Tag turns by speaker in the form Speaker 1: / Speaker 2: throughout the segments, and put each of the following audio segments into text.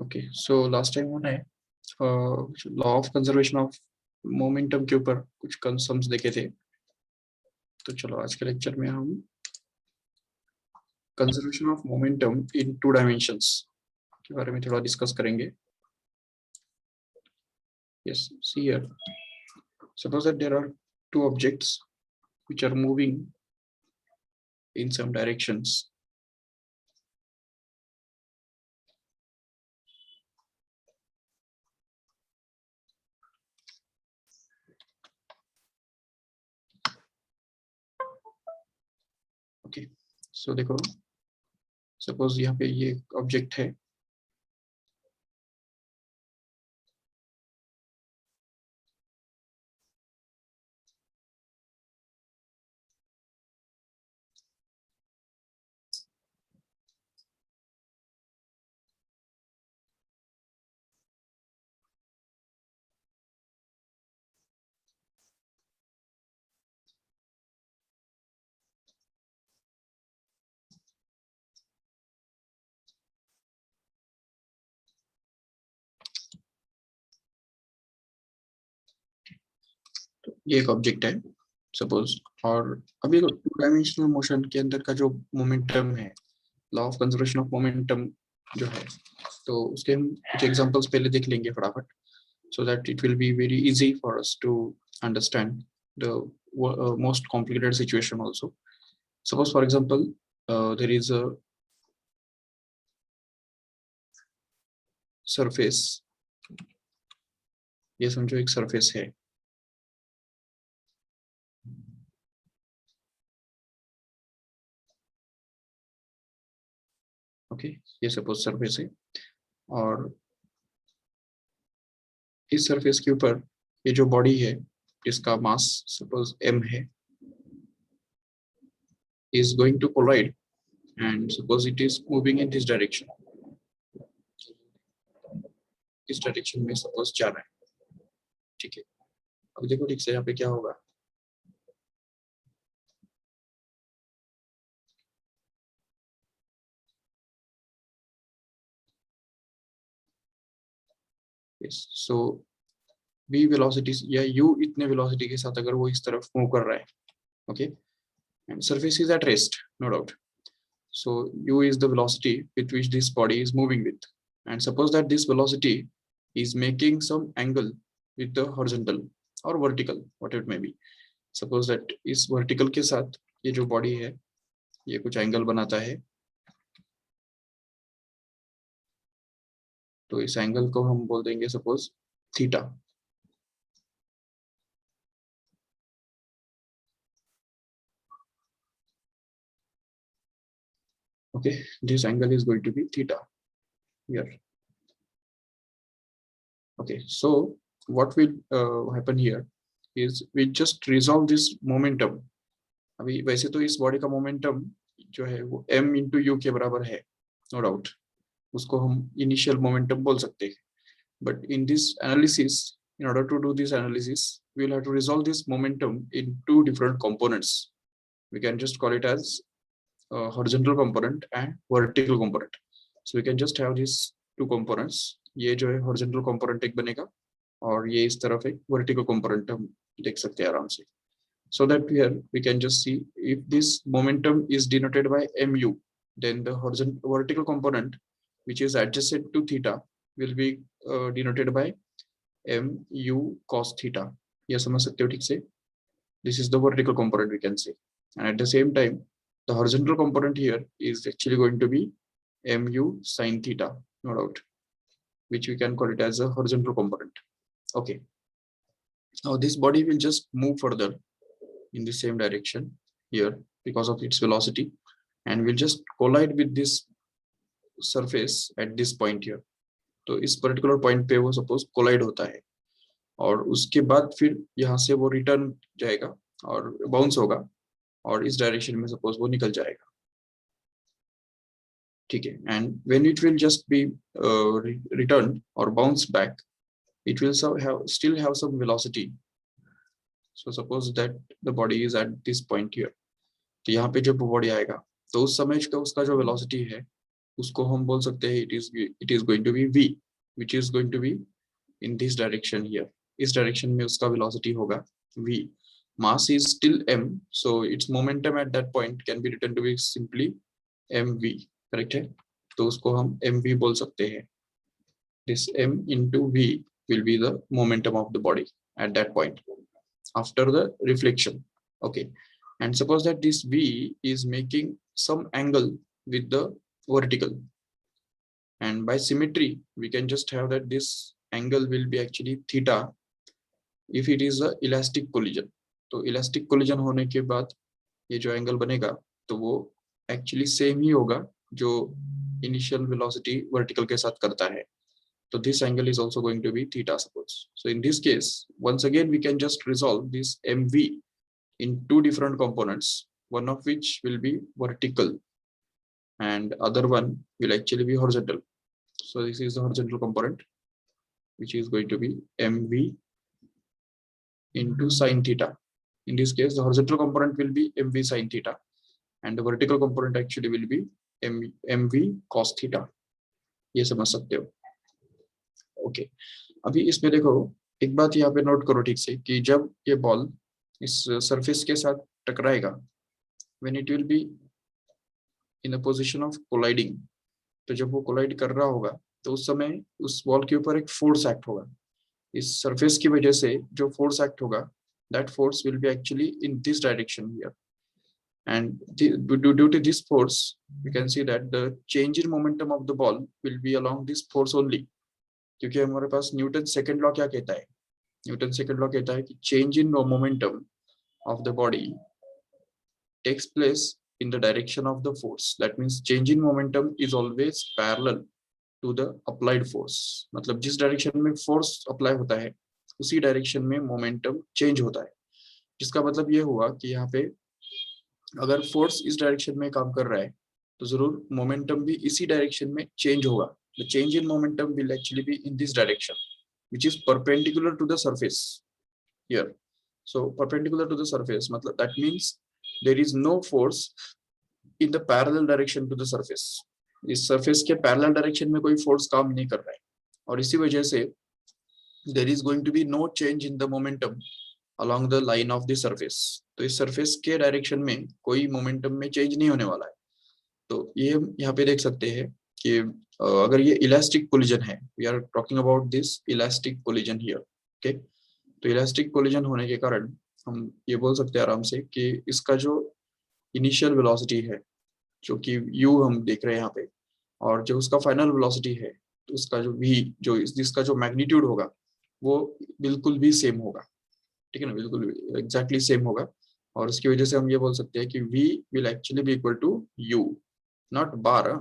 Speaker 1: Okay, so last time हमने law of conservation of momentum के ऊपर कुछ कंसेप्ट्स देखे थे। तो चलो आज के लेक्चर में हम conservation of momentum in 2 dimensions के बारे में थोड़ा डिस्कस करेंगे। Yes, see here, suppose that there are 2 objects which are moving in some directions. Okay, so देखो, सपोज यहाँ पे ये ऑब्जेक्ट है, तो ये एक ऑब्जेक्ट है सपोज। और अभी 2 डायमेंशनल मोशन के अंदर का जो मोमेंटम है, law of conservation of momentum जो है, तो उसके हम कुछ एग्जांपल्स पहले देख लेंगे फटाफट, so that it will be very easy for us to understand the most complicated situation also. Suppose for example, there is a surface, ये समझो एक surface है, ओके, ये सपोज सरफेस है। और इस सरफेस के ऊपर ये जो बॉडी है, इसका मास सपोज m है, is going to collide and suppose it is moving in this direction, इस डायरेक्शन में सपोज जा रहा है, ठीक है। अब देखो ठीक से यहाँ पे क्या होगा, यस, सो v वेलोसिटी या u इतने वेलोसिटी के साथ अगर वो इस तरफ मूव कर रहा है, okay, and surface is at rest, no doubt. So u is the velocity with which this body is moving with, and suppose that this velocity is making some angle with the horizontal or vertical, whatever it may be. Suppose that इस vertical के साथ ये जो body है, ये कुछ angle बनाता है, तो इस angle को हम बोल देंगे suppose theta. Okay, this angle is going to be theta here. Okay, so what will happen here is we just resolve this momentum. अभी वैसे तो इस बॉडी का मोमेंटम जो है वो m इंटू यू के बराबर है, नो डाउट, उसको हम इनिशियल मोमेंटम बोल सकते हैं। But in this analysis, in order to do this analysis, we will have to resolve this momentum in 2 different components. We can just call it as horizontal component and vertical component. So we can just have these 2 components. ये जो है horizontal component एक बनेगा और ये इस तरफ एक vertical component हम देख सकते हैं आराम से. So that here we can just see if this momentum is denoted by mu, then the horizontal vertical component which is adjacent to theta will be denoted by mu cos theta. ये समझ सकते हो ठीक से? This is the vertical component we can say, and at the same time the horizontal component here is actually going to be mu sin theta, no doubt, which we can call it as a horizontal component. Okay, now this body will just move further in the same direction here because of its velocity, and will just collide with this surface at this point here. तो इस particular point पे वो suppose collide होता है और उसके बाद फिर यहाँ से वो return जाएगा और bounce होगा और इस direction में suppose वो निकल जाएगा, ठीक है। And when it will just be returned or bounce back, it will still have some velocity. So suppose that the body is at this point here, तो यहाँ पे जब बॉडी आएगा तो उस समय का उसका जो वेलोसिटी है उसको हम बोल सकते हैं it is going to be v, which is going to be in this direction here. इस डायरेक्शन में उसका वेलोसिटी होगा v. Mass is still m, so its momentum at that point can be written to be simply mv. Correct है, तो उसको हम mv बोल सकते हैं. This m into v will be the momentum of the body at that point after the reflection. Okay, and suppose that this v is making some angle with the vertical, and by symmetry we can just have that this angle will be actually theta if it is a elastic collision. तो elastic collision होने के बाद ये जो angle बनेगा तो वो actually same ही होगा जो इनिशियल वेलोसिटी वर्टिकल के साथ करता है. So this angle is also going to be theta, suppose. So in this case, once again we can just resolve this mv in two different components, one of which will be vertical and other one will actually be horizontal. So this is the horizontal component, which is going to be mv into sine theta. In this case, the horizontal component will be mv sine theta and the vertical component actually will be mv cos theta. ये समझ सकते हो. Okay, अभी इसमें देखो एक बात यहाँ पे नोट करो ठीक से कि जब ये बॉल इस सरफेस के साथ टकराएगा, when it will be in a position of colliding, तो जब वो कोलाइड कर रहा होगा तो उस समय उस बॉल के ऊपर एक फोर्स एक्ट होगा. इस सरफेस की वजह से जो फोर्स एक्ट होगा, that force will be actually in this direction here, and due to this force we can see that the change in momentum of the ball will be along this force only. क्योंकि हमारे पास Newton second law क्या कहता है? Newton second law कहता है कि change in momentum of the body takes place in the direction of the force. That means change in momentum is always parallel to the applied force. मतलब जिस direction में force apply होता है उसी direction में मोमेंटम चेंज होता है. जिसका मतलब ये हुआ कि यहाँ पे अगर फोर्स इस डायरेक्शन में काम कर रहा है तो जरूर मोमेंटम भी इसी डायरेक्शन में चेंज होगा. The change in momentum will actually be in this direction, which is perpendicular to the surface here. So perpendicular to the surface, मतलब that means there is no force in the parallel direction to the surface. इस surface के parallel direction में कोई force काम नहीं कर रहा है और इसी वजह से there is going to be no change in the momentum along the line of the surface. तो इस surface के direction में कोई momentum में change नहीं होने वाला है. तो ये हम यहाँ पे देख सकते हैं कि अगर ये इलास्टिक कोलिजन है, we are talking about this elastic collision here. Okay, तो इलास्टिक कोलिजन होने के कारण हम ये बोल सकते हैं आराम से कि इसका जो इनिशियल वेलोसिटी है जो कि u हम देख रहे हैं यहाँ पे, और जो उसका फाइनल वेलोसिटी है तो उसका जो v जो जिसका जो मैग्नीट्यूड होगा वो बिल्कुल भी सेम होगा. ठीक है ना, बिल्कुल एग्जैक्टली सेम होगा. और उसकी वजह से हम ये बोल सकते हैं कि v will actually be equal to u, not bar.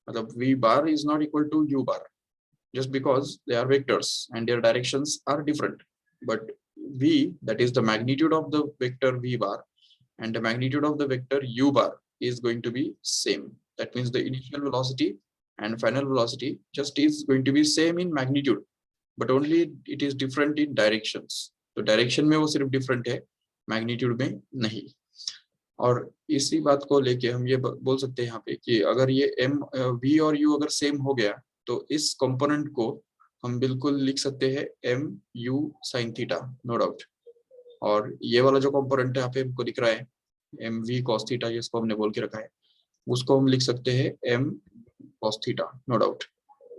Speaker 1: मतलब v bar is not equal to u bar just because they are vectors and their directions are different, but v, that is the magnitude of the vector v bar and the magnitude of the vector u bar is going to be same. That means the initial velocity and final velocity just is going to be same in magnitude, but only it is different in directions. तो direction में वो सिर्फ different है, magnitude में नहीं. और इसी बात को लेके हम ये बोल सकते हैं यहाँ पे कि अगर ये m v और u अगर सेम हो गया तो इस कंपोनेंट को हम बिल्कुल लिख सकते हैं m u sin theta, no doubt. और ये वाला जो कंपोनेंट यहाँ पे हमको दिख रहा है m v cos थीटा, जिसको हमने बोल के रखा है, उसको हम लिख सकते हैं m cos theta, no doubt.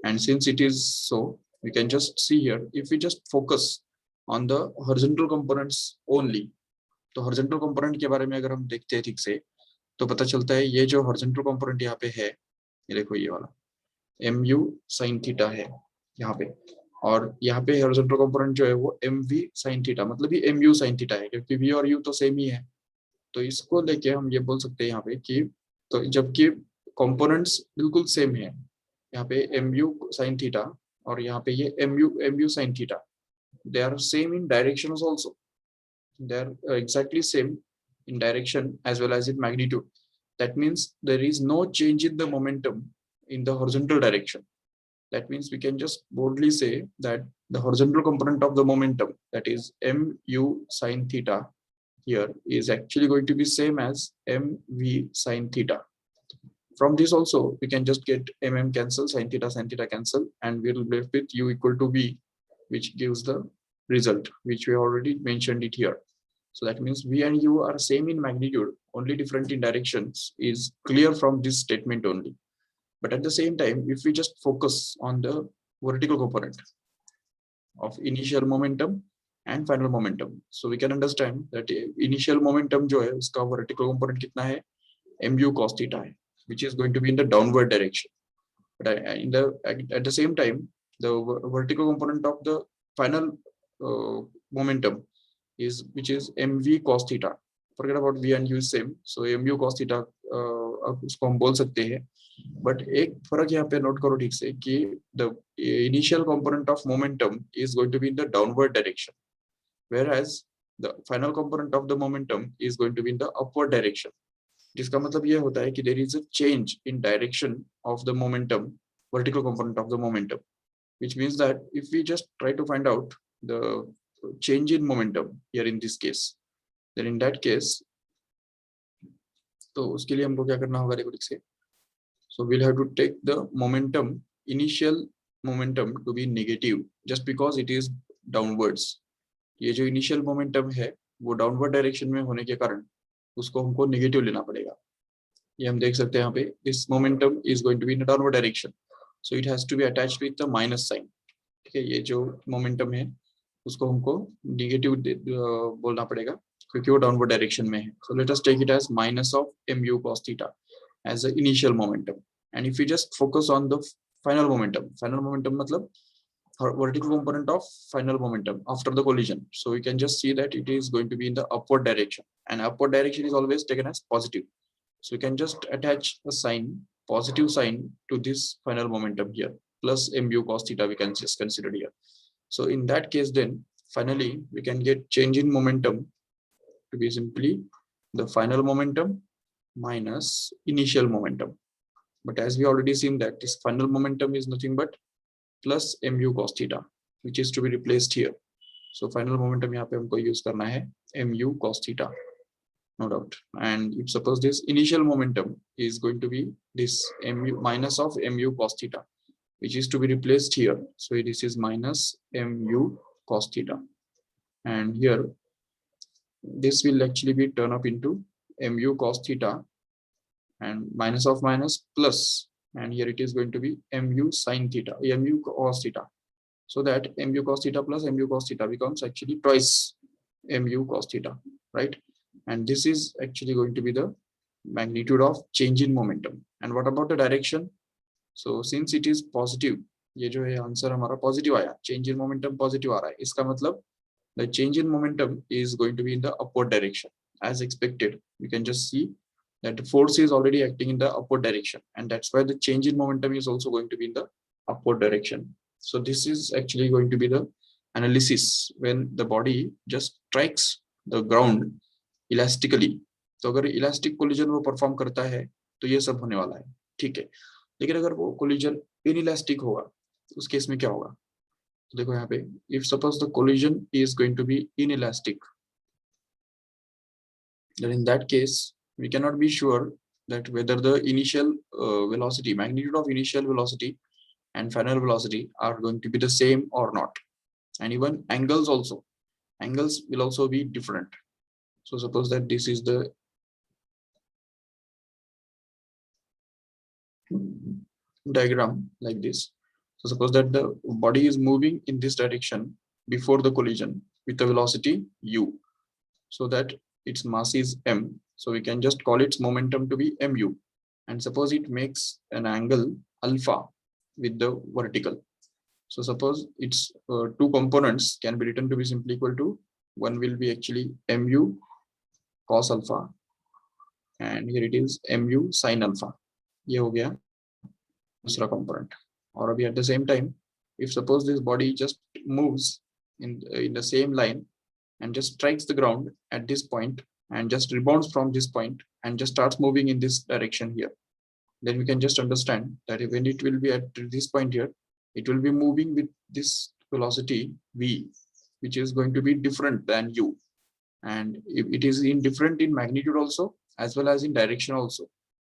Speaker 1: And since it is so we can just see here, if we just focus on the horizontal components only. तो हॉरिजॉन्टल कंपोनेंट के बारे में अगर हम देखते हैं ठीक से तो पता चलता है ये जो हॉरिजॉन्टल कंपोनेंट यहाँ पे है, ये देखो ये वाला mu sin थीटा है यहाँ पे, और यहाँ पे हॉरिजॉन्टल कंपोनेंट जो है वो mv sin थीटा, मतलब ये mu sin थीटा है क्योंकि v और u तो सेम ही है. तो इसको लेके हम ये बोल सकते हैं यहाँ पे कि तो जबकि कंपोनेंट्स बिल्कुल सेम है, यहाँ पे mu sin थीटा और यहाँ पे ये mu sin theta, they are same in directions also. They are exactly same in direction as well as in magnitude. That means there is no change in the momentum in the horizontal direction. That means we can just boldly say that the horizontal component of the momentum, that is mu sin theta here, is actually going to be same as mv sin theta. From this also, we can just get cancel, sin theta cancel, and we will be left with u equal to v, which gives the result, which we already mentioned it here. So that means v and u are same in magnitude, only different in directions is clear from this statement only. But at the same time, if we just focus on the vertical component of initial momentum and final momentum, so we can understand that initial momentum जो है उसका vertical component कितना है, mu cos theta है, which is going to be in the downward direction. But at the same time, the vertical component of the final momentum is which is mv cos theta. Forget about v and u is same, so mu cos theta उसको हम बोल सकते हैं. But एक फर्क यहाँ पे note करो ठीक से कि the initial component of momentum is going to be in the downward direction, whereas the final component of the momentum is going to be in the upward direction. जिसका मतलब ये होता है कि there is a change in direction of the momentum, vertical component of the momentum, which means that if we just try to find out the change in momentum here in this case, then in that case, तो उसके लिए हमको क्या करना होगा, देखो ठीक से. So we'll have to take the momentum, initial momentum to be negative, just because it is downwards. ये जो initial momentum है वो downward direction में होने के कारण उसको हमको नेगेटिव लेना पड़ेगा. ये हम देख सकते हैं यहाँ पे, this momentum is going to be in a downward direction, so it has to be attached with the minus sign. ठीक है, ये जो momentum है उसको हमको नेगेटिव बोलना पड़ेगा क्योंकि वो डाउनवर्ड डायरेक्शन में है. So let us take it as minus of mu cos theta as the initial momentum. And if we just focus on the final momentum मतलब vertical component of final momentum after the collision, so we can just see that it is going to be in the upward direction, and upward direction is always taken as positive. So we can just attach a sign, positive sign, to this final momentum here, plus mu cos theta we can just consider here. So in that case, then finally we can get change in momentum to be simply the final momentum minus initial momentum. But as we already seen that this final momentum is nothing but plus mu cos theta, which is to be replaced here. So final momentum यहाँ पे हमको use करना है mu cos theta, no doubt. And if suppose this initial momentum is going to be this mu minus of mu cos theta, which is to be replaced here. So this is minus mu cos theta, and here this will actually be turned up into mu cos theta and minus of minus plus, and here it is going to be mu sin theta, mu cos theta. So that mu cos theta plus mu cos theta becomes actually twice mu cos theta, right? And this is actually going to be the magnitude of change in momentum. And what about the direction? So since it is positive, ये जो है answer हमारा positive आया, change in momentum positive आ रहा है, इसका मतलब the change in momentum is going to be in the upward direction as expected. We can just see that the force is already acting in the upward direction, and that's why the change in momentum is also going to be in the upward direction. So this is actually going to be the analysis when the body just strikes the ground elastically. तो अगर elastic collision वो perform करता है तो ये सब होने वाला है, ठीक है. लेकिन अगर वो कोलिजन इनइलास्टिक होगा तो उस केस में क्या होगा, तो देखो यहाँ पे, if suppose the collision is going to be inelastic, then in that case we cannot be sure that whether the initial velocity, magnitude of initial velocity and final velocity are going to be the same or not. And even angles will also be different. So suppose that this is the diagram like this. So suppose that the body is moving in this direction before the collision with the velocity u, so that its mass is m. So we can just call its momentum to be mu. And suppose it makes an angle alpha with the vertical. So suppose its two components can be written to be simply equal to, one will be actually mu cos alpha, and here it is mu sin alpha. ये हो गया दूसरा component. Or at the same time, if suppose this body just moves in the same line and just strikes the ground at this point and just rebounds from this point and just starts moving in this direction here, then we can just understand that when it will be at this point here, it will be moving with this velocity v, which is going to be different than u, and it is different in magnitude also as well as in direction also.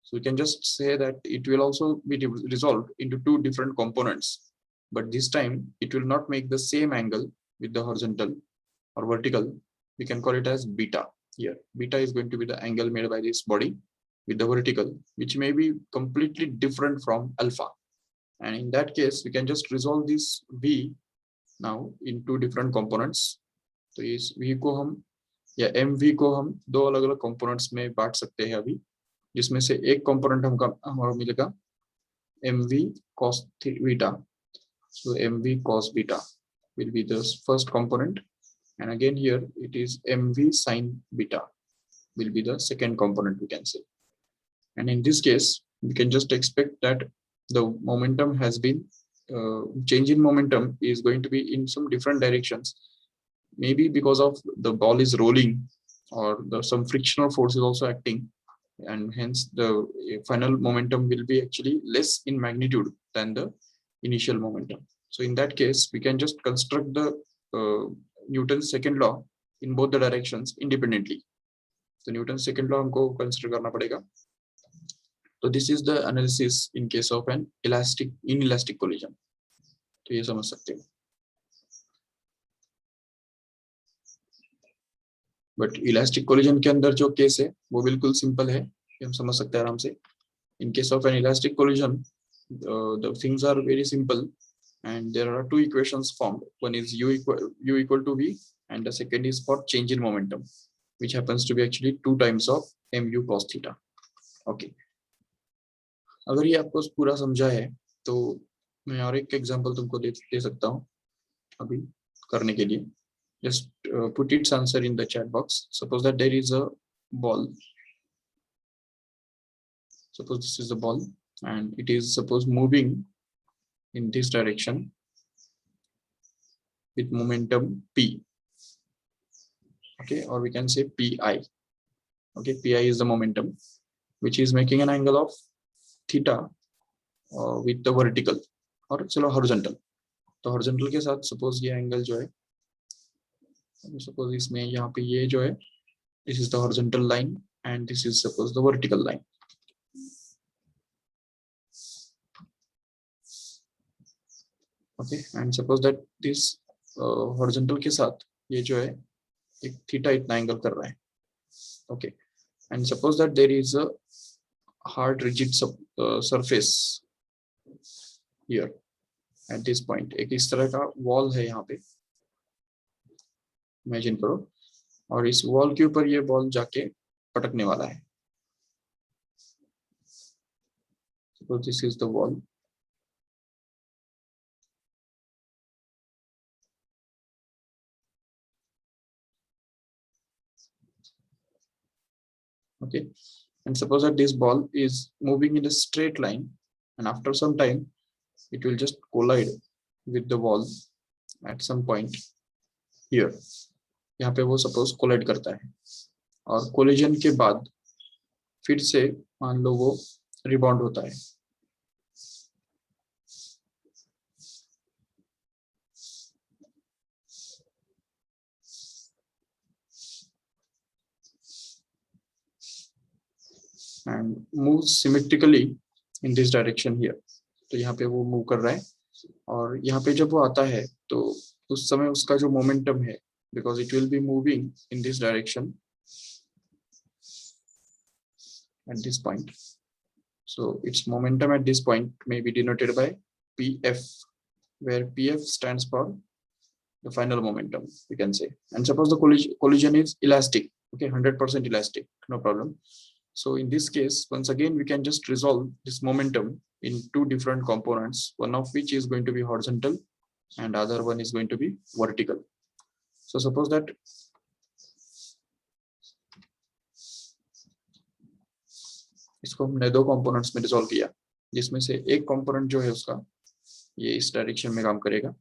Speaker 1: So we can just say that it will also be resolved into two different components, but this time it will not make the same angle with the horizontal or vertical. We can call it as beta here. Beta is going to be the angle made by this body with the vertical, which may be completely different from alpha. And in that case, we can just resolve this v now in two different components. तो इस v को हम या mv को हम दो अलग अलग components में बांट सकते हैं अभी, जिसमें से एक component हमारा मिलेगा mv cos beta. So mv cos beta will be the first component, and again here it is mv sin beta will be the second component, we can say. And in this case, we can just expect that the momentum has been change in momentum is going to be in some different directions, maybe because of the ball is rolling or some frictional force is also acting, and hence the final momentum will be actually less in magnitude than the initial momentum. So in that case, we can just construct the Newton's second law in both the directions independently. So Newton's second law हमको consider करना पड़ेगा. So this is the analysis in case of an inelastic collision. तो ये समझ सकते हो. But elastic collision के अंदर जो केस है वो बिल्कुल सिंपल है, हम समझ सकते हैं आराम से. In case of an elastic collision, the things are very simple, and there are two equations formed. One is u equal to v, and the second is for change in momentum, which happens to be actually 2 times of mu cos theta. Okay. अगर ये आपको पूरा समझा है तो मैं और एक एग्जांपल तुमको दे सकता हूँ अभी करने के लिए. Just put its answer in the chat box. Suppose that there is a ball. Suppose this is the ball and it is suppose moving in this direction with momentum p. Okay, or we can say pi. Okay, pi is the momentum which is making an angle of theta with the vertical or चलो horizontal. तो horizontal के साथ suppose ये angle जो है, suppose इसमें यहाँ पे ये जो है, this is the horizontal line and this is suppose the vertical line. Okay, and suppose that this horizontal के साथ ये जो है एक theta इतना angle कर रहा है. Okay, and suppose that there is a hard rigid surface here at this point. एक इस तरह का wall है यहाँ पे, imagine करो, और इस wall के ऊपर ये ball जाके पटकने वाला है. Suppose this is the wall. Okay, and suppose that this ball is moving in a straight line, and after some time it will just collide with the wall at some point here. यहाँ पे वो suppose collide करता है, और collision के बाद फिर से मान लो वो rebound होता है. And moves symmetrically in this direction here. तो यहाँ पे वो move कर रहा है, और यहाँ पे जब वो आता है तो उस समय उसका जो momentum है, because it will be moving in this direction at this point, so its momentum at this point may be denoted by pf, where pf stands for the final momentum, we can say. And suppose the collision is elastic, okay, 100% elastic, no problem. So in this case, once again, we can just resolve this momentum in two different components, one of which is going to be horizontal and other one is going to be vertical. So suppose that इसको हमने दो components में resolve किया, जिसमें से एक component जो है उसका ये इस direction में काम करेगा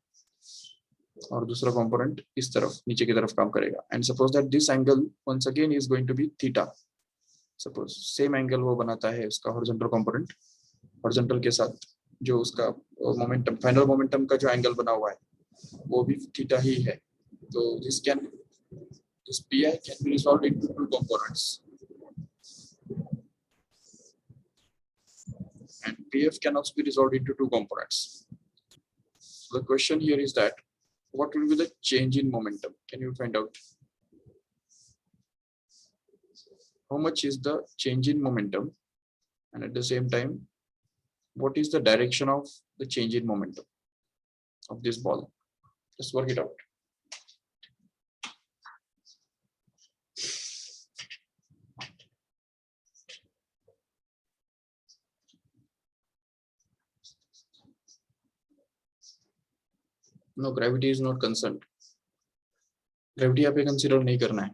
Speaker 1: और दूसरा component इस तरफ नीचे की तरफ काम करेगा. And suppose that this angle once again is going to be theta. Suppose same angle वो बनाता है उसका horizontal component, horizontal के साथ जो उसका momentum, final momentum का जो angle बना हुआ है वो भी theta ही है. तो this pi can be resolved into two components. and PF can also be resolved into two components. So the question here is that what will be the change in momentum? Can you find out how much is the change in momentum, and at the same time what is the direction of the change in momentum of this ball? Let's work it out. No, gravity is not concerned. Gravity यहाँ पे consider नहीं करना है.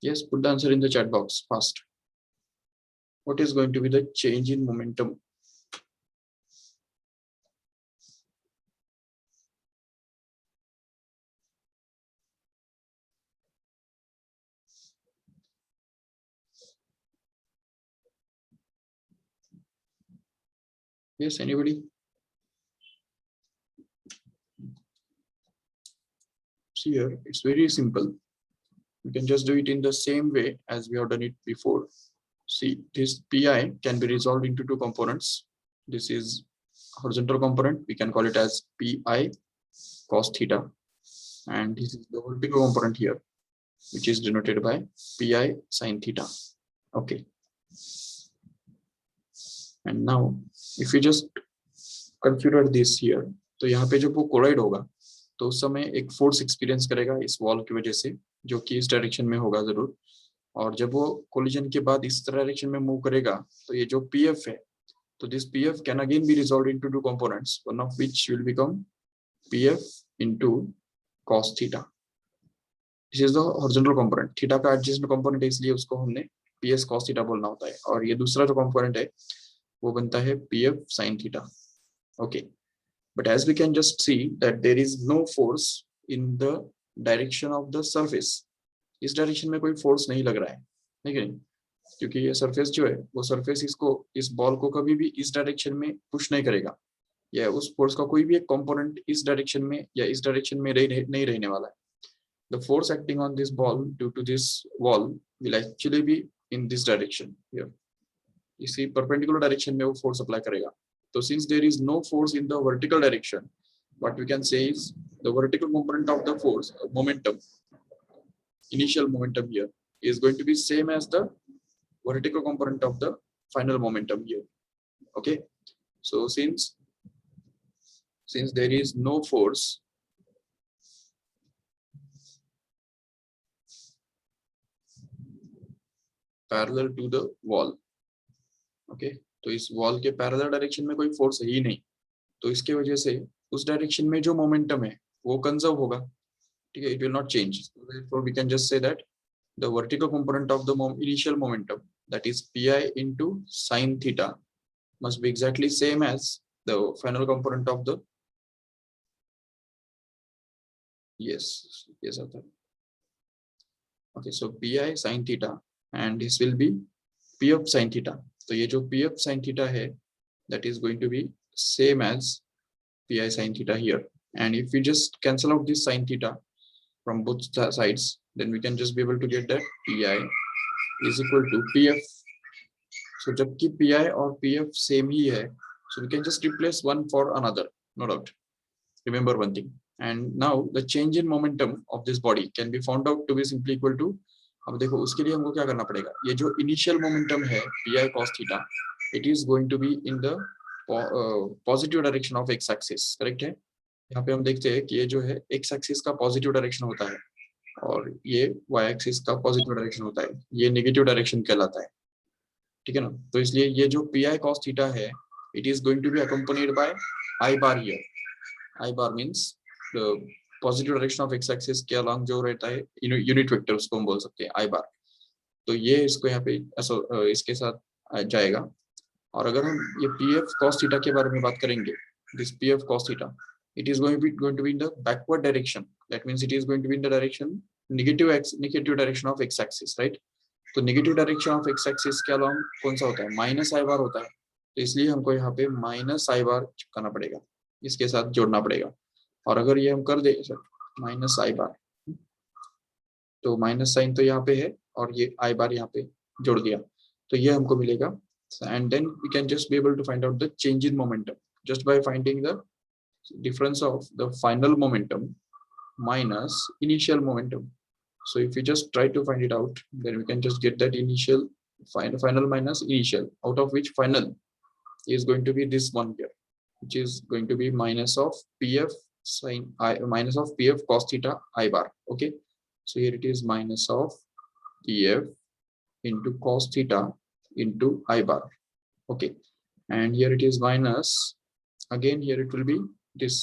Speaker 1: Yes, put the answer in the chat box fast. What is going to be the change in momentum? Yes, anybody? See here, it's very simple. You can just do it in the same way as we have done it before. See, this Pi can be resolved into two components. This is horizontal component. We can call it as Pi cos theta. And this is the vertical component here, which is denoted by Pi sin theta. Okay. And now, if you just consider this here, तो यहाँ पे जब वो collide होगा तो उस समय एक फोर्स एक्सपीरियंस करेगा इस वॉल की वजह से, जो कि इस डायरेक्शन में होगा जरूर. और जब वो कोलिजन के बाद इस डायरेक्शन में मूव करेगा तो ये जो PF है, तो this PF can again be resolved into two components, one of which will become PF इनटू cos theta. This is the horizontal component. Theta का एडजेसेंट कंपोनेंट है, इसलिए उसको हमने PS cos थीटा बोलना होता है. और ये दूसरा जो कंपोनेंट है वो बनता है PF sin theta. Okay, but as we can just see that there is no force in the direction of the surface. इस डायरेक्शन में कोई फोर्स नहीं लग रहा है, नहीं, क्योंकि ये सरफेस जो है वो सरफेस इसको, इस बॉल को कभी भी इस डायरेक्शन में पुश नहीं करेगा, या उस फोर्स का कोई भी एक कंपोनेंट इस डायरेक्शन में या इस डायरेक्शन में नहीं रहने वाला है. The force acting on this ball due to this wall will actually be in this direction here. इसी परपेंडिकुलर डायरेक्शन में वो फोर्स अप्लाई करेगा. So since there is no force in the vertical direction, what we can say is the vertical component of the force, momentum, initial momentum here is going to be same as the vertical component of the final momentum here. Okay, so since there is no force, parallel to the wall, okay, तो इस wall के parallel direction में कोई force है ही नहीं, तो इसके वजह से उस डायरेक्शन में जो मोमेंटम है वो कंजर्व होगा. ठीक है, it will not change. Therefore we can just say that the vertical component of the initial momentum, that is Pi into sin theta, must be exactly same as the final component of the, yes Arthur. Okay, so Pi sin theta, and this will be PF sin theta. तो ये जो PF sin theta है, that is going to be same as Pi sin theta here. And if we just cancel out this sin theta from both sides, then we can just be able to get that Pi is equal to PF. So जबकि Pi और PF same ही है, so we can just replace one for another, no doubt. Remember one thing. And now the change in momentum of this body can be found out to be simply equal to, अब देखो उसके लिए हमको क्या करना पड़ेगा, ये जो इनिशियल मोमेंटम है Pi cos theta, it is going to be in the positive direction of X axis. Correct है. यहाँ पे हम देखते हैं कि ये जो है एक्स एक्सिस का पॉजिटिव डायरेक्शन होता है और ये वाई एक्सिस का पॉजिटिव डायरेक्शन होता है, ये नेगेटिव डायरेक्शन कहलाता है. ठीक है ना. तो इसलिए ये जो Pi cos थीटा है, it is going to be accompanied by I bar here. I bar means the positive direction of X axis के अलॉन्ग जो रहता है यूनिट वेक्टर, उसको हम बोल सकते हैं आई बार. तो ये इसको यहाँ पे इसके साथ जाएगा. और अगर हम ये PF cos थीटा के बारे में बात करेंगे, this PF cos theta, it is going to be in the backward direction. That means it is going to be in the direction negative direction of x axis, right? तो negative direction of X axis के along कौन सा होता है, minus आई बार होता है. तो इसलिए हमको यहाँ पे माइनस आई बार चिपकाना पड़ेगा, इसके साथ जोड़ना पड़ेगा। और अगर ये हम कर दे सर माइनस आई बार, तो माइनस साइन तो यहाँ पे है और ये आई बार यहाँ पे जोड़ दिया, तो ये हमको मिलेगा। And then we can just be able to find out the change in momentum just by finding the difference of the final momentum minus initial momentum. So if we just try to find it out, then we can just get that initial final minus initial, out of which final is going to be this one here, which is going to be minus of pf sin I minus of pf cos theta I bar. Okay, so here it is minus of pf into cos theta into I bar. Okay, and here it is minus, again here it will be this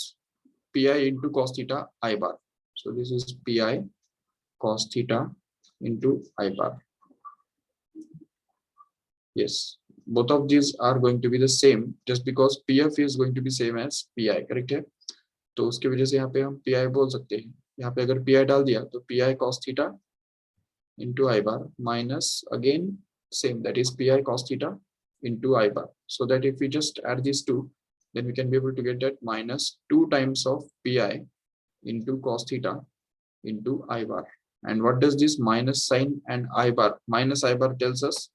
Speaker 1: pi into cos theta I bar. So this is pi cos theta into I bar. Yes, both of these are going to be the same just because pf is going to be same as pi, correct है? तो उसकी वजह से यहाँ पे हम pi बोल सकते हैं। यहाँ पे अगर pi डाल दिया तो pi cos theta into I bar minus again same, that is pi cos theta into I bar. So that if we just add these two, then we can be able to get that minus 2 times of pi into cos theta into I bar. And what does this minus sign and I bar? Minus I bar tells us,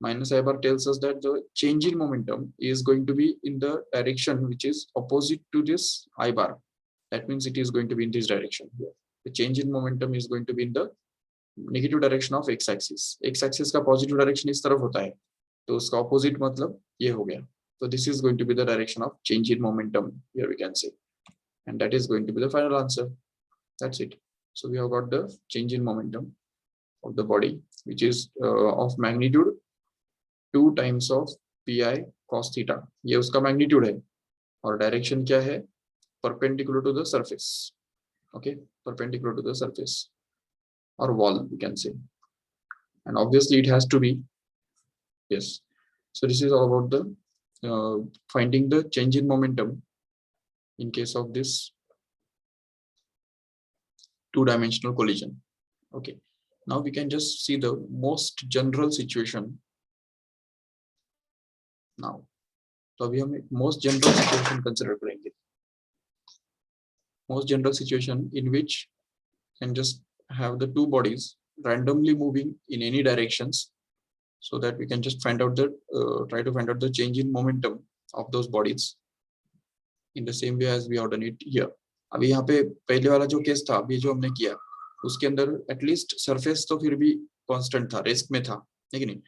Speaker 1: minus I bar tells us that the change in momentum is going to be in the direction which is opposite to this I bar. That means it is going to be in this direction here. The change in momentum is going to be in the negative direction of X axis. X axis का positive direction इस तरफ होता है, तो उसका opposite मतलब ये हो गया। तो this is going to be the direction of change in momentum here we can say, and that is going to be the final answer. That's it. So we have got the change in momentum of the body which is of magnitude 2 times of p cos theta, ये उसका magnitude है, और direction क्या है? Perpendicular to the surface. Okay, perpendicular to the surface or wall we can say, and obviously it has to be, yes. So this is all about the finding the change in momentum in case of this two-dimensional collision. Okay, now we can just see the most general situation now. So we have most general situation consider करेंगे, most general situation in which can just have the two bodies randomly moving in any directions, so that we can just find out the try to find out the change in momentum of those bodies in the same way as we have done it here. अभी यहाँ पे पहले वाला जो case था, अभी जो हमने किया उसके अंदर एटलीस्ट सरफेस तो फिर भी कांस्टेंट था, रेस्ट में था, लेकिन नहीं,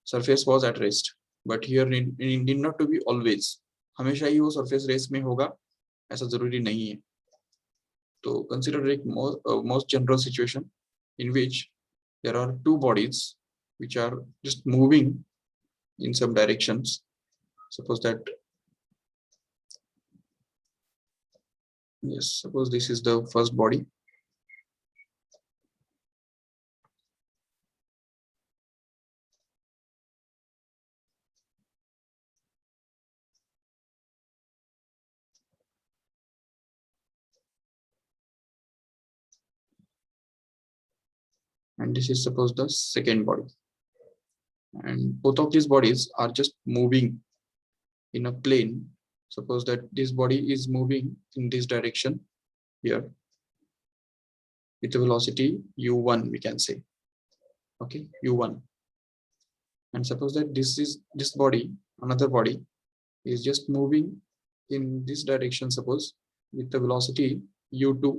Speaker 1: surface was at rest, but here need not to be always, हमेशा ही वो सरफेस रेस्ट में होगा ऐसा जरूरी नहीं है। तो consider a most general situation in which there are two bodies which are just moving in some directions. Suppose that, yes, suppose this is the first body, and this is suppose the second body, and both of these bodies are just moving in a plane. Suppose that this body is moving in this direction here with a velocity u1 we can say, okay, u1, and suppose that this body, another body, is just moving in this direction, suppose with the velocity u2.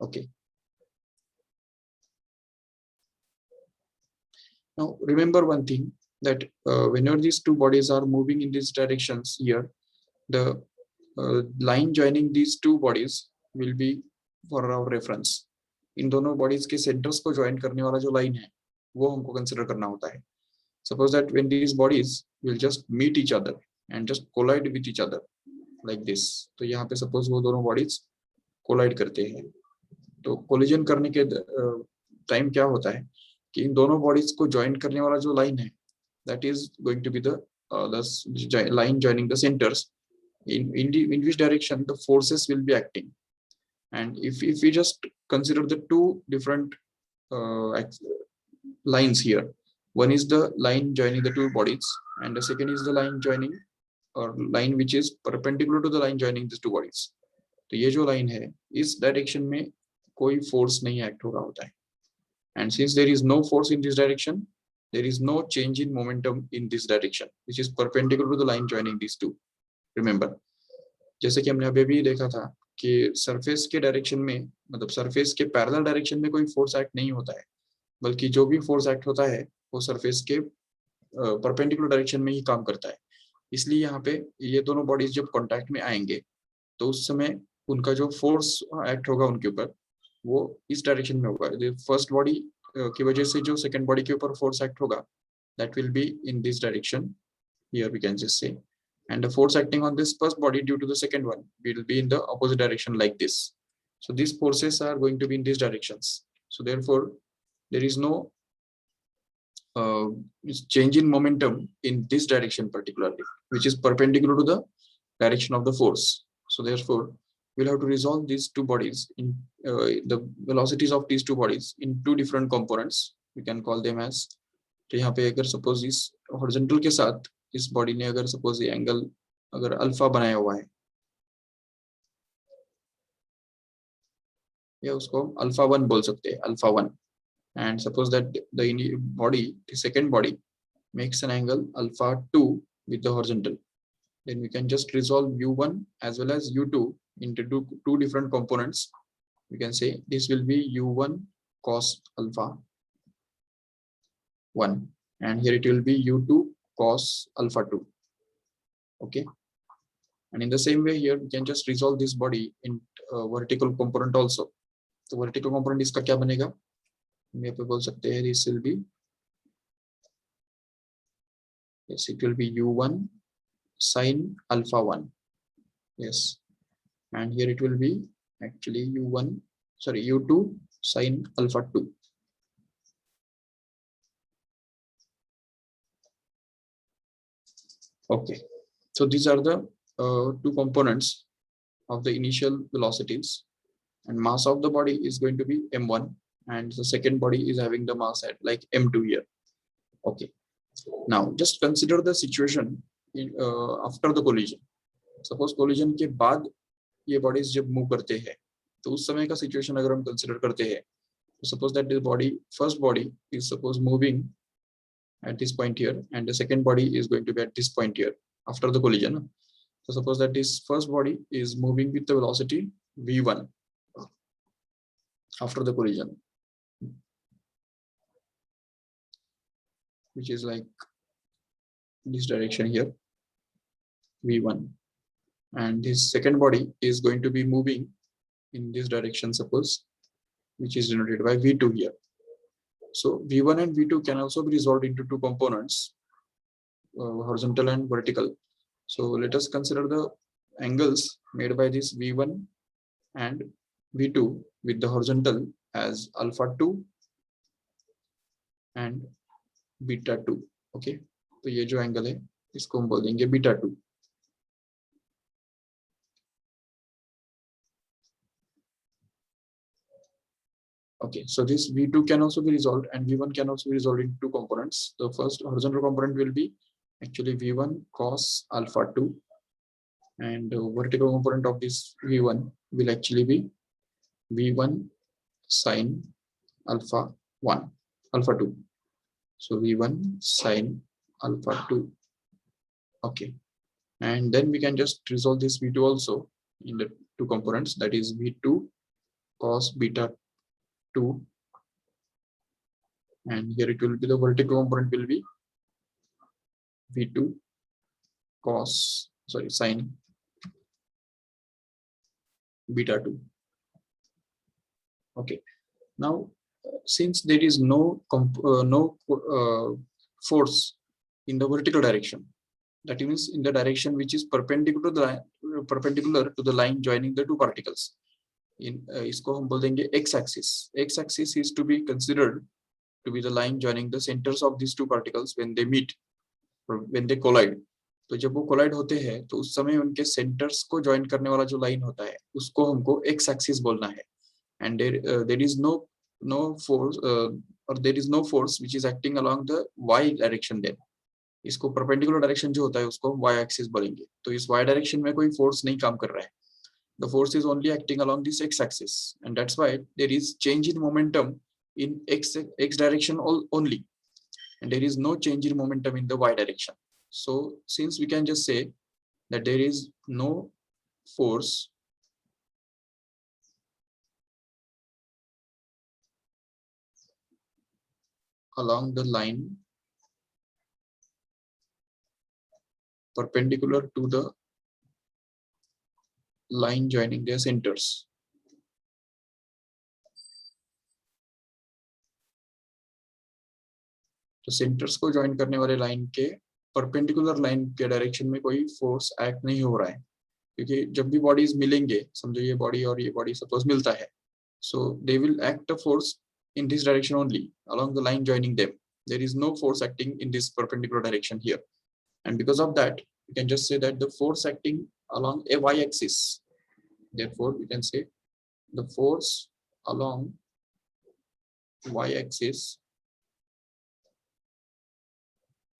Speaker 1: Okay, now remember one thing, that whenever these two bodies are moving in these directions here, the line joining these two bodies will be for our reference. इन दोनों bodies के centers को join करने वाला जो line है वो हमको consider करना होता है. Suppose that when these bodies will just meet each other and just collide with each other like this, तो यहाँ पे suppose वो दोनों bodies collide करते हैं, तो collision करने के time क्या होता है कि इन दोनों bodies को join करने वाला जो line है, that is going to be the line joining the centers in which direction the forces will be acting. And if we just consider the two different lines here, one is the line joining the two bodies and the second is the line joining or line which is perpendicular to the line joining these two bodies. तो ये जो line है इस direction में कोई force नहीं act हो रहा होता है, and since there is no force in this direction, there is no change in momentum in this direction which is perpendicular to the line joining these two. Remember, जैसे कि हमने अभी भी देखा था कि सरफेस के डायरेक्शन में, मतलब सरफेस के पैरेलल डायरेक्शन में कोई फोर्स एक्ट नहीं होता है, बल्कि जो भी फोर्स एक्ट होता है वो सरफेस के परपेंडिकुलर डायरेक्शन में ही काम करता है. इसलिए यहाँ पे ये दोनों बॉडीज जब कांटेक्ट में आएंगे तो उस समय उनका जो फोर्स एक्ट होगा उनके ऊपर वो इस डायरेक्शन में होगा. फर्स्ट बॉडी की वजह से जो सेकंड बॉडी के ऊपर फोर्स एक्ट होगा that will be in this direction. Here we can just say, and the force acting on this first body due to the second one will be in the opposite direction like this. So these forces are going to be in these directions. So therefore there is no change in momentum in this direction particularly, which is perpendicular to the direction of the force. So therefore we'll have to resolve these two bodies in the velocities of these two bodies in two different components. We can call them as, तो यहाँ पे अगर suppose इस horizontal के साथ इस body ने अगर सपोज ये एंगल अगर अल्फा बनाया हुआ है या उसको अल्फा 1 बोल सकते हैं, alpha 1, and suppose that the body, the second body makes an angle alpha 2 with the horizontal, then we can just resolve u1 as well as u2 into two different components. We can say this will be u1 cos alpha 1 and here it will be u2 cos alpha 2. Okay, and in the same way here we can just resolve this body in vertical component also. तो vertical component इसका क्या बनेगा, हम यहाँ पे बोल सकते हैं this will be, yes, it will be u1 sin alpha 1, yes, and here it will be actually u2 sin alpha 2. Okay, so these are the two components of the initial velocities, and mass of the body is going to be m1 and the second body is having the mass at like m2 here. Okay, now just consider the situation in, after the collision. Suppose collision के बाद ये bodies जब move करते हैं तो उस समय का situation अगर हम consider करते हैं तो suppose that the first body is suppose moving at this point here and the second body is going to be at this point here after the collision. So suppose that this first body is moving with the velocity v1 after the collision, which is like this direction here v1, and this second body is going to be moving in this direction suppose, which is denoted by v2 here. So v1 and v2 can also be resolved into two components, horizontal and vertical. So let us consider the angles made by this v1 and v2 with the horizontal as alpha 2 and beta 2. Okay, तो ये जो angle है इसको हम बोल देंगे beta 2. Okay, so this v2 can also be resolved and v1 can also be resolved into two components. The first horizontal component will be actually v1 cos alpha 2 and the vertical component of this v1 will actually be v1 sin alpha 2. So v1 sin alpha 2. Okay, and then we can just resolve this v2 also in the two components, that is v2 cos beta 2, and here it will be the vertical component will be v2 sin beta 2. Okay, now since there is no force in the vertical direction, that means in the direction which is perpendicular to the line joining the two particles, in इसको हम बोल देंगे x axis. X axis is to be considered to be the line joining the centers of these two particles when they meet or when they collide. तो जब वो collide होते हैं तो उस समय उनके centers को join करने वाला जो line होता है उसको हमको x axis बोलना है, and there is no force or there is no force which is acting along the y direction, then इसको perpendicular direction जो होता है उसको y axis बोलेंगे. तो इस y direction में कोई force नहीं काम कर रहा है. The force is only acting along this x axis, and that's why there is change in momentum in x direction only, and there is no change in momentum in the y direction. So since we can just say that there is no force along the line perpendicular to the line joining their centers. तो centres को join करने वाले line के perpendicular line के direction में कोई force act नहीं हो रहा है, क्योंकि जब भी बॉडीज मिलेंगे, समझो ये बॉडी और ये बॉडी सपोज मिलता है, so they will act a force in this direction only along the line joining them. There is no force acting in this perpendicular direction here, and because of that you can just say that the force acting along a y-axis, therefore we can say the force along y-axis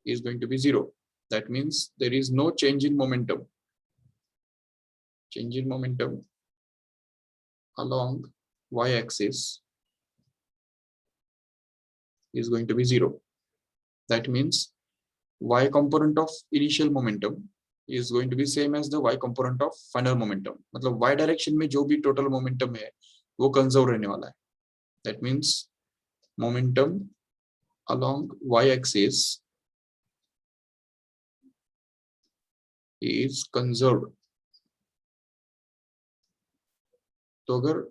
Speaker 1: is going to be 0. That means there is no change in momentum. Change in momentum along y-axis is going to be 0. That means y component of initial momentum is going to be same as the y component of final momentum. मतलब y direction में जो भी total momentum है वो conserve रहने वाला है. That means momentum along y-axis is conserved. तो अगर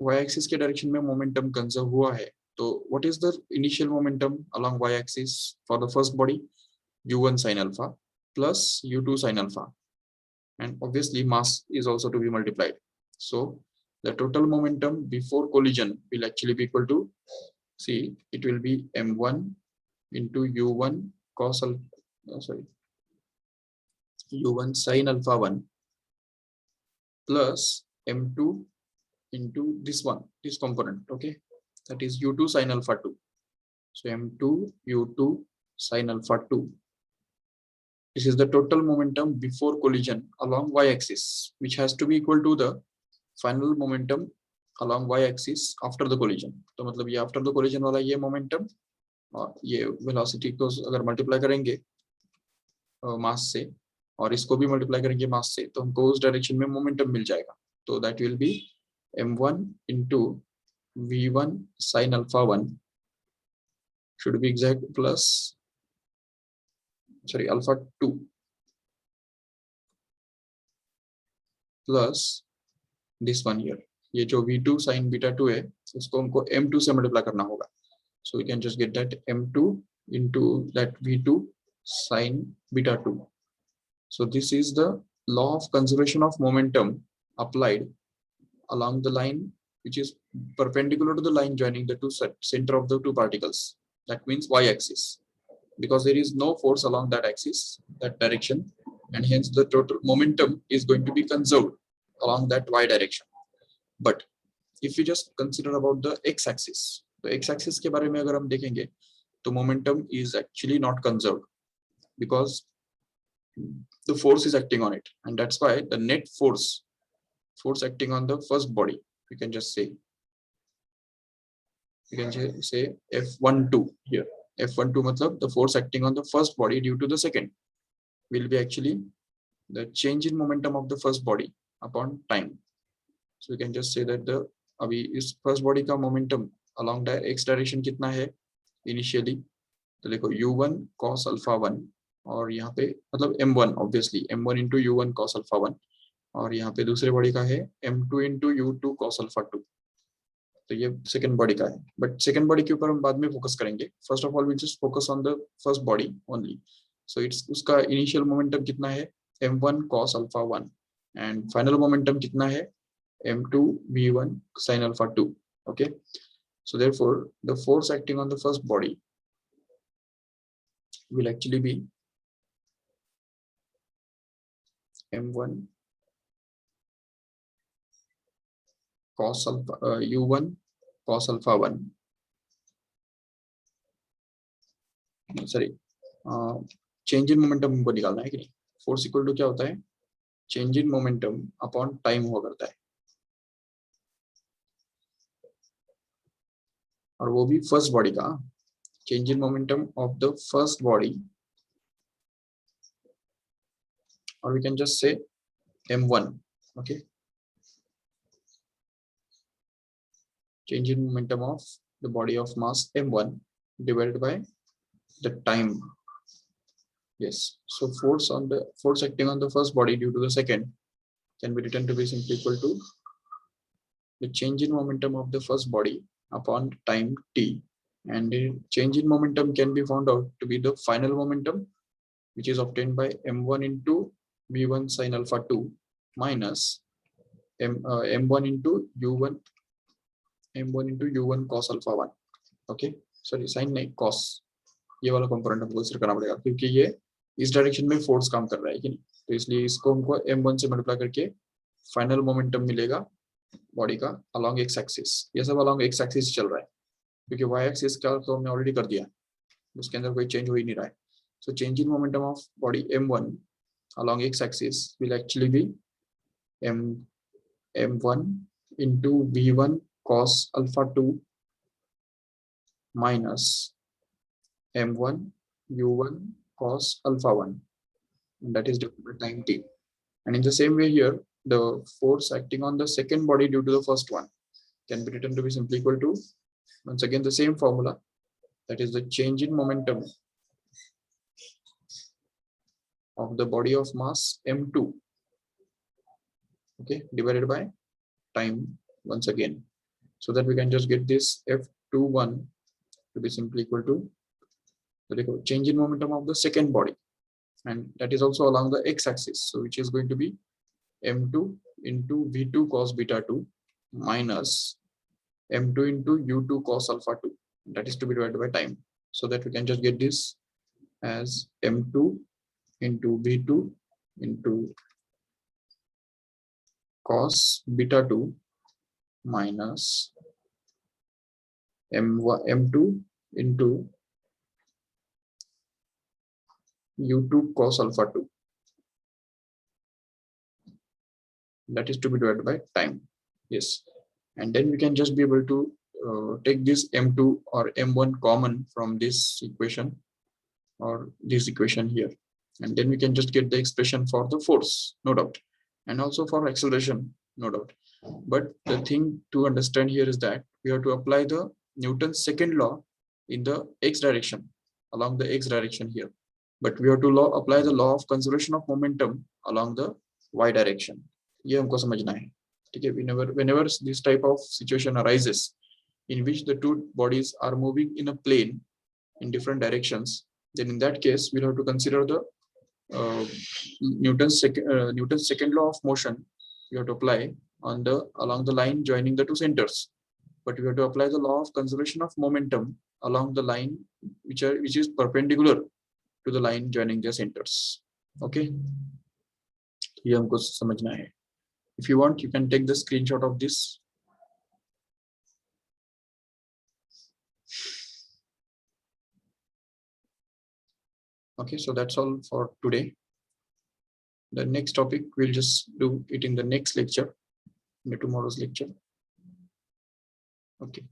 Speaker 1: y-axis के direction में momentum conserve हुआ है, तो what is the initial momentum along y-axis for the first body? u1 sin alpha plus u2 sin alpha, and obviously mass is also to be multiplied. So the total momentum before collision will actually be equal to, see, it will be m1 into u1 cos alpha, u1 sin alpha 1 plus m2 into this component, okay, that is u2 sin alpha 2. So m2 u2 sin alpha 2, this is the total momentum before collision along y-axis, which has to be equal to the final momentum along y-axis after the collision. तो मतलब ये after the collision वाला ये momentum और ये velocity को अगर multiply करेंगे mass से और इसको भी multiply करेंगे mass से, तो हमको उस direction में momentum मिल जाएगा. तो that will be m1 into v1 sin alpha 1 should be exact plus, sorry, alpha 2 plus this one here. ये जो v2 sin beta 2 है उसको हमको m2 से मल्टीप्लाई करना होगा. So we can just get that m2 into that v2 sin beta 2. So this is the law of conservation of momentum applied along the line which is perpendicular to the line joining the two center of the two particles. That means y-axis, because there is no force along that axis, that direction, and hence the total momentum is going to be conserved along that y direction. But if you just consider about the x-axis, तो x-axis के बारे में अगर हम देखेंगे तो momentum is actually not conserved because the force is acting on it, and that's why the net force acting on the first body, we can just say, you can say F12 here. F12 matlab the force acting on the first body due to the second will be actually the change in momentum of the first body upon time. So we can just say that the अभी इस first body का momentum along the x direction कितना है initially, तो देखो u1 cos alpha 1 और यहाँ पे मतलब m1 obviously m1 into u1 cos alpha 1 और यहाँ पे दूसरे बॉडी का है m2 into u2 cos alpha 2. तो ये सेकंड बॉडी का है, बट सेकंड बॉडी के ऊपर हम बाद में फोकस करेंगे. First of all we just focus on the first body only. So it's उसका इनिशियल मोमेंटम कितना है m1 cos alpha 1 and final momentum कितना है m2 v1 sin alpha 2. okay, so therefore the force acting on the first body will actually be m1 cos alpha u1 cos alpha 1 sorry, change in momentum हमको निकालना है कि नहीं. Force equal to क्या होता है, change in momentum upon time हुआ करता है, और वो भी फर्स्ट बॉडी का. Change in momentum of the first body, or we can just say m1. Okay, change in momentum of the body of mass m1 divided by the time. Yes, so force acting on the first body due to the second can be written to be simply equal to the change in momentum of the first body upon time t, and the change in momentum can be found out to be the final momentum, which is obtained by m1 into v1 sin alpha 2 minus m1 into u1 m1 into u1 cos alpha 1. Okay, sorry sine नहीं, cos. ये वाला component हमको सिर्फ करना पड़ेगा क्योंकि ये इस डायरेक्शन में फोर्स काम कर रहा है कि नहीं, तो इसलिए इसको हमको m1 से मल्टीप्लाई करके फाइनल मोमेंटम मिलेगा बॉडी का अलोंग एक्स एक्सिस. ये सब अलोंग एक्स एक्सिस चल रहा है क्योंकि वाई एक्सिस का तो हमने ऑलरेडी कर दिया, उसके अंदर कोई चेंज हो ही नहीं रहा है. So change in momentum of body m1 along x axis will actually be m1 into v1 cos alpha 2 minus m1 u1 cos alpha 1, and that is divided by time t. And in the same way here, the force acting on the second body due to the first one can be written to be simply equal to, once again, the same formula, that is the change in momentum of the body of mass m2, okay, divided by time once again, so that we can just get this f21 to be simply equal to the change in momentum of the second body, and that is also along the x-axis, so which is going to be m2 into v2 cos beta 2 minus m2 into u2 cos alpha 2, that is to be divided by time, so that we can just get this as m2 into v2 into cos beta 2 minus m2 into u2 cos alpha 2, that is to be divided by time. Yes, and then we can just be able to take this m2 or m1 common from this equation or this equation here, and then we can just get the expression for the force, no doubt, and also for acceleration, no doubt. But the thing to understand here is that we have to apply the Newton's second law in the x direction, along the x direction here, but we have to apply the law of conservation of momentum along the y direction. ये हमको समझना है, ठीक है. Whenever this type of situation arises in which the two bodies are moving in a plane in different directions, then in that case we'll have to consider the Newton's second law of motion. We have to apply on along the line joining the two centers, but we have to apply the law of conservation of momentum along the line which is perpendicular to the line joining their centers. Okay, ये हमको समझना है. If you want, you can take the screenshot of this. Okay, so that's all for today. The next topic we'll just do it in the next lecture, in the tomorrow's lecture. Okay.